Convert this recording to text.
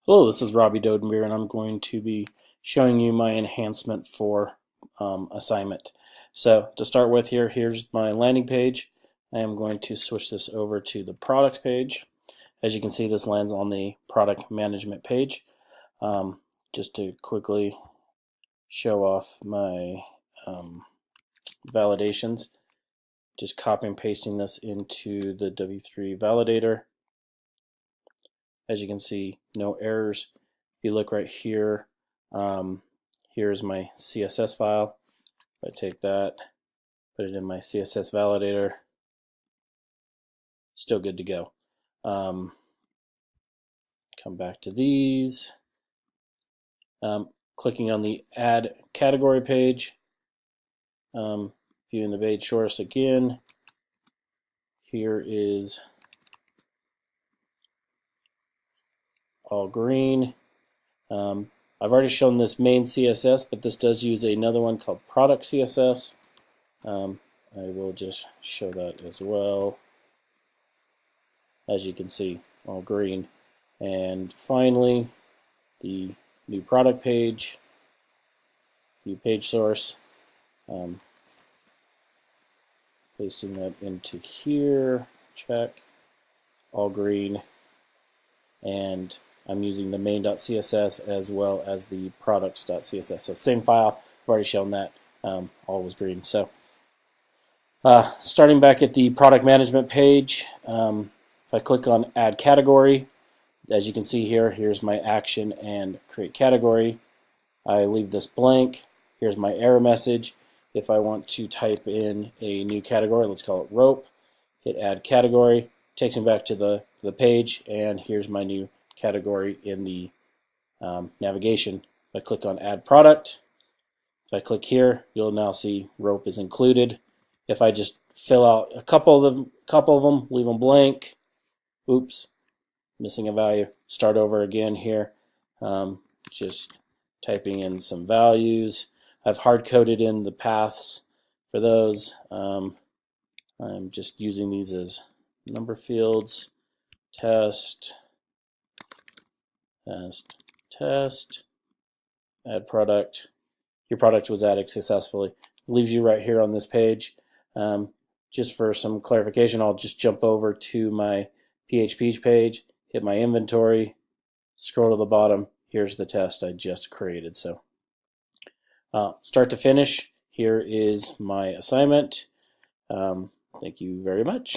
Hello, this is Robbie Dodenbeer, and I'm going to be showing you my enhancement for assignment. So to start with here's my landing page. I am going to switch this over to the product page. As you can see, this lands on the product management page. Just to quickly show off my validations, just copy and pasting this into the W3 validator. As you can see, no errors. If you look right here, here's my CSS file. If I take that, put it in my CSS validator, still good to go. Come back to these. Clicking on the Add Category page, viewing the page source again. Here is all green. I've already shown this main CSS, but this does use another one called product CSS. I will just show that as well. As you can see, all green. And finally, the new product page, new page source. Pasting that into here, check, all green. And I'm using the main.css as well as the products.css. So same file, I've already shown that, all was green. So starting back at the product management page, if I click on Add Category, as you can see here, here's my action and create category. I leave this blank. Here's my error message. If I want to type in a new category, let's call it rope, hit Add Category, takes me back to the page, and here's my new category in the navigation. If I click on Add Product, if I click here, you'll now see rope is included. If I just fill out a couple of them, leave them blank, oops, missing a value, start over again here, just typing in some values. I've hard-coded in the paths for those. I'm just using these as number fields, test, add product. Your product was added successfully. It leaves you right here on this page. Just for some clarification, I'll just jump over to my PHP page, hit my inventory, scroll to the bottom. Here's the test I just created. So start to finish, here is my assignment. Thank you very much.